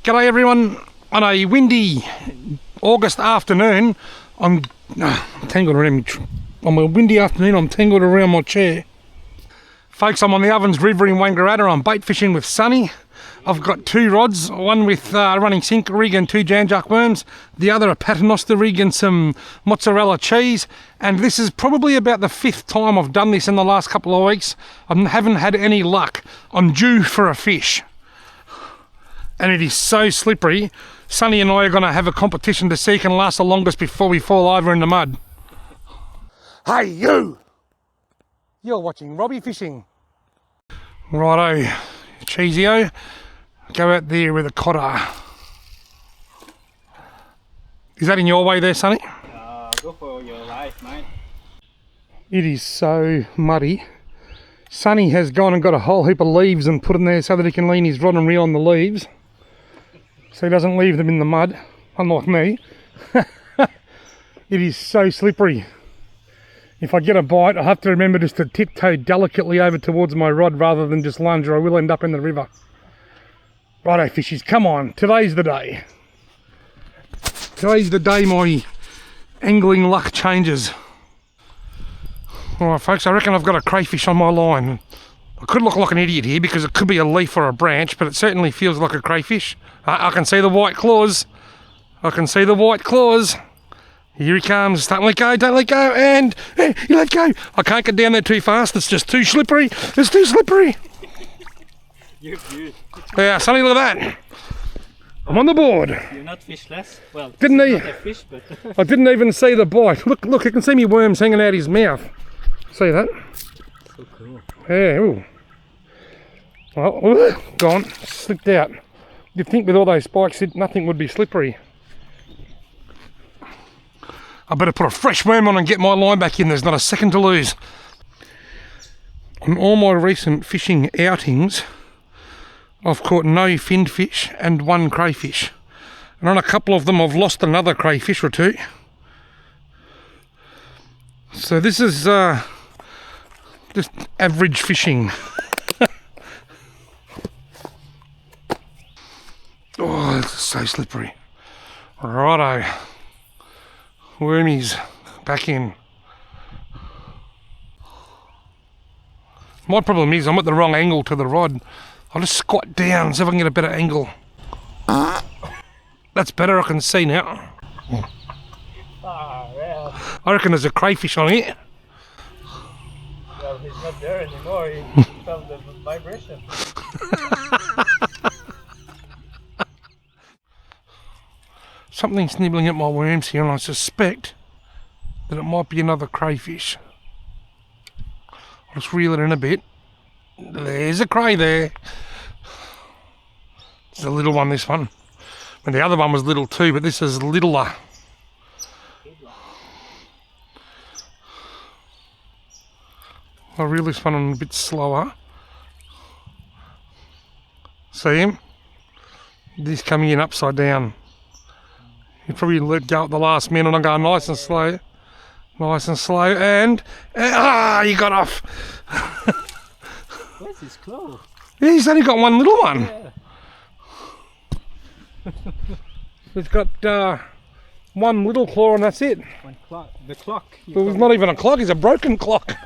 G'day everyone. On a windy August afternoon, I'm tangled around on a windy afternoon. I'm tangled around my chair. Folks, I'm on the Ovens River in Wangaratta. I'm bait fishing with Sonny. I've got two rods, one with running sinker rig and two Jan-Jack worms, the other a paternoster rig and some mozzarella cheese, and this is probably about the 5th time I've done this in the last couple of weeks. I haven't had any luck. I'm due for a fish. And it is so slippery. Sonny and I are going to have a competition to see who can last the longest before we fall over in the mud. Hey you! You're watching Robbie fishing. Righto, Cheesio. Go out there with a cotter. Is that in your way there, Sonny? Go for your life, mate. It is so muddy. Sonny has gone and got a whole heap of leaves and put in there so that he can lean his rod and reel on the leaves, so he doesn't leave them in the mud, unlike me. It is so slippery. If I get a bite, I have to remember just to tiptoe delicately over towards my rod rather than just lunge, or I will end up in the river. Righto fishies, come on, today's the day. Today's the day my angling luck changes. Alright folks, I reckon I've got a crayfish on my line. I could look like an idiot here because it could be a leaf or a branch, but it certainly feels like a crayfish. I can see the white claws. I can see the white claws. Here he comes. Don't let go, and you let go. I can't get down there too fast. It's just too slippery. It's too slippery. Yeah, Sonny, look at that. I'm on the board. You're not fishless. Well, didn't he? Not a fish, but I didn't even see the bite. Look, you can see me worms hanging out his mouth. See that? So cool. Yeah, ooh. Well, gone, slipped out. You'd think with all those spikes nothing would be slippery. I better put a fresh worm on and get my line back in. There's not a second to lose. On all my recent fishing outings, I've caught no finned fish and one crayfish. And on a couple of them I've lost another crayfish or two. So this is just average fishing. Oh, it's so slippery. Righto. Wormies back in. My problem is I'm at the wrong angle to the rod. I'll just squat down so if I can get a better angle. That's better, I can see now. I reckon there's a crayfish on it. well, he's not there anymore. He felt the vibration. Something's nibbling at my worms here and I suspect that it might be another crayfish. I'll just reel it in a bit. There's a cray there. It's a little one, this one. And the other one was little too, but this is littler. I'll reel this one on a bit slower. See him? This coming in upside down. You probably let go at the last minute and I'm going nice and slow. Nice and slow, and you got off. Where's his claw? Yeah, he's only got one little one. Yeah. He's got one little claw and that's it. One clock. The clock. Well, it's not even a clock, it's a broken clock.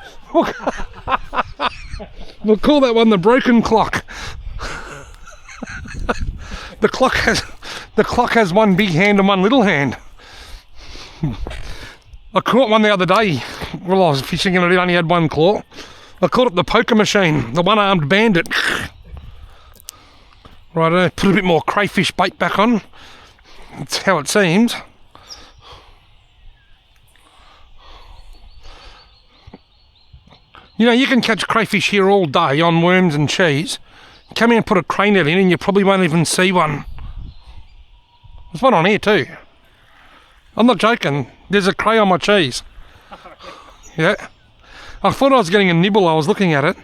We'll call that one the broken clock. The clock has one big hand and one little hand. I caught one the other day while I was fishing and it only had one claw. I caught it the poker machine, the one-armed bandit. Right, put a bit more crayfish bait back on. That's how it seems. You know, you can catch crayfish here all day on worms and cheese. Come here and put a cray net in and you probably won't even see one. There's one on here too. I'm not joking. There's a cray on my cheese. Yeah. I thought I was getting a nibble. I was looking at it.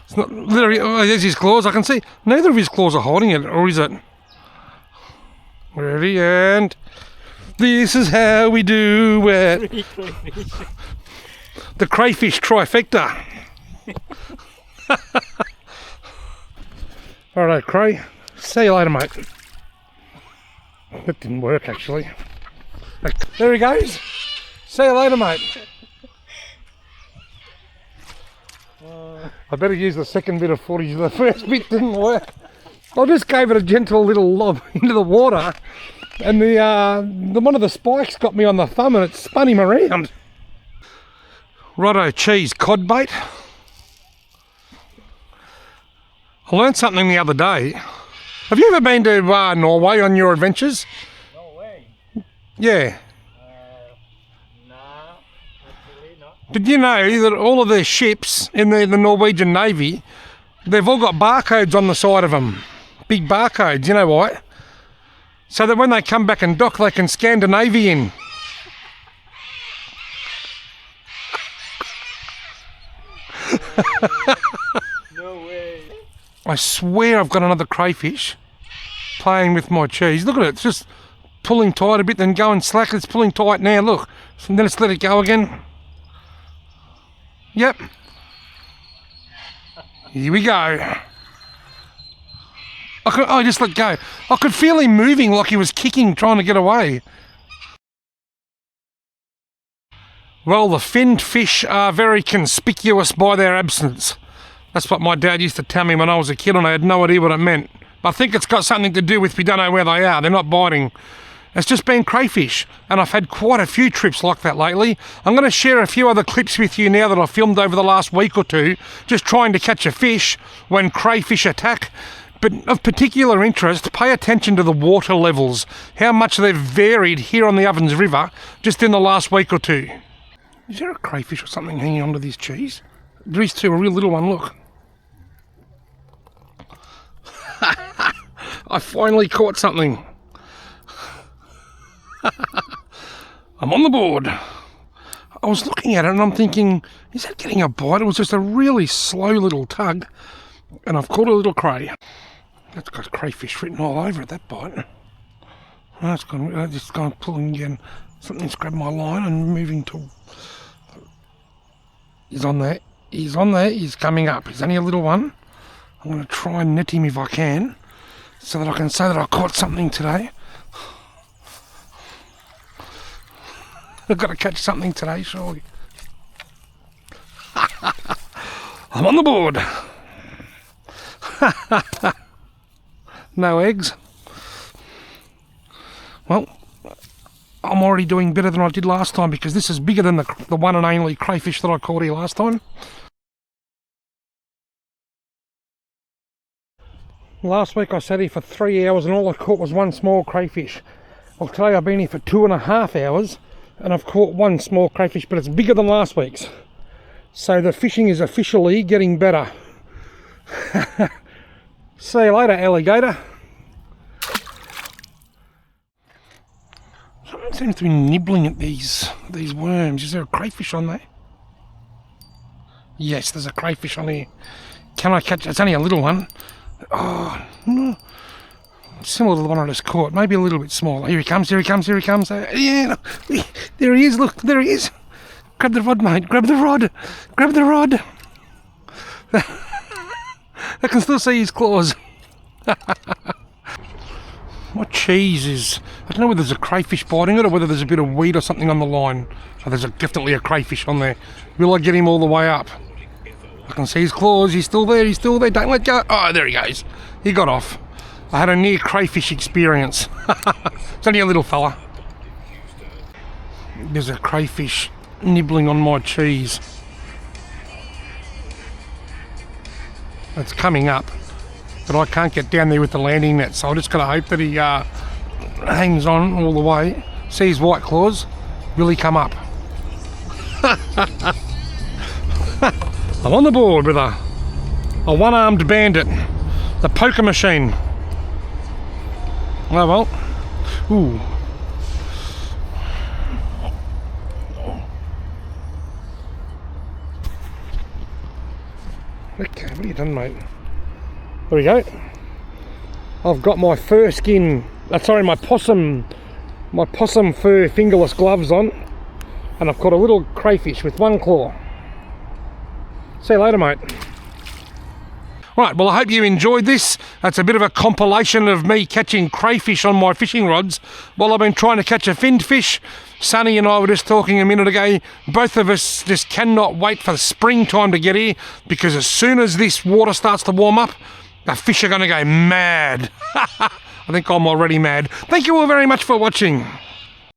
It's not literally. Oh, there's his claws. I can see. Neither of his claws are holding it, or is it? Ready, and this is how we do it. The crayfish trifecta. Alright, Cray. See you later, mate. That didn't work, actually. There he goes. See you later, mate. I better use the second bit of footage. The first bit didn't work. I just gave it a gentle little lob into the water, and the one of the spikes got me on the thumb and it spun him around. Righto, cheese, cod bait. I learned something the other day. Have you ever been to Norway on your adventures? Norway? Yeah. Nah, actually not. Did you know that all of their ships in the Norwegian Navy, they've all got barcodes on the side of them? Big barcodes, you know why? So that when they come back and dock, they can scan the Navy in. No way. I swear I've got another crayfish playing with my cheese. Look at it, it's just pulling tight a bit, then going slack. It's pulling tight now, look. And then let's let it go again. Yep. Here we go. I just let go. I could feel him moving like he was kicking, trying to get away. Well, the finned fish are very conspicuous by their absence. That's what my dad used to tell me when I was a kid, and I had no idea what it meant. But I think it's got something to do with we don't know where they are. They're not biting. It's just been crayfish, and I've had quite a few trips like that lately. I'm going to share a few other clips with you now that I've filmed over the last week or two, just trying to catch a fish when crayfish attack. But of particular interest, pay attention to the water levels, how much they've varied here on the Ovens River just in the last week or two. Is there a crayfish or something hanging onto this cheese? These two, a real little one, look. I finally caught something. I'm on the board. I was looking at it and I'm thinking, is that getting a bite? It was just a really slow little tug, and I've caught a little cray. That's got crayfish written all over it, that bite. Oh, it's gone pulling again. Something's grabbed my line and moving to... He's on there. He's on there. He's coming up. He's only a little one. I'm going to try and net him if I can, so that I can say that I caught something today. I've got to catch something today, surely. I'm on the board. No eggs. Well, I'm already doing better than I did last time, because this is bigger than the one and only crayfish that I caught here last time. Last week I sat here for 3 hours and all I caught was one small crayfish. Well, today I've been here for 2.5 hours and I've caught one small crayfish, but it's bigger than last week's. So the fishing is officially getting better. See you later, alligator. Something seems to be nibbling at these worms. Is there a crayfish on there? Yes, there's a crayfish on here. Can I catch it? It's only a little one. Oh, no. Similar to the one I just caught, maybe a little bit smaller. Here he comes, here he comes, here he comes. Yeah, there he is, look, there he is. Grab the rod, mate, grab the rod, grab the rod. I can still see his claws. What cheese is... I don't know whether there's a crayfish biting it or whether there's a bit of weed or something on the line. Oh, there's definitely a crayfish on there. Will I get him all the way up? I can see his claws, he's still there, don't let go. Oh, there he goes. He got off. I had a near crayfish experience. It's only a little fella. There's a crayfish nibbling on my cheese. It's coming up, but I can't get down there with the landing net, so I just gotta hope that he hangs on all the way. See his white claws? Will he come up? I'm on the board with a one-armed bandit, the poker machine. Oh well. Ooh. Okay, what have you done, mate? There we go. I've got my fur skin, my possum fur fingerless gloves on, and I've caught a little crayfish with one claw. See you later, mate. Right, well, I hope you enjoyed this. That's a bit of a compilation of me catching crayfish on my fishing rods while I've been trying to catch a finned fish. Sonny and I were just talking a minute ago. Both of us just cannot wait for the springtime to get here, because as soon as this water starts to warm up, the fish are going to go mad. I think I'm already mad. Thank you all very much for watching.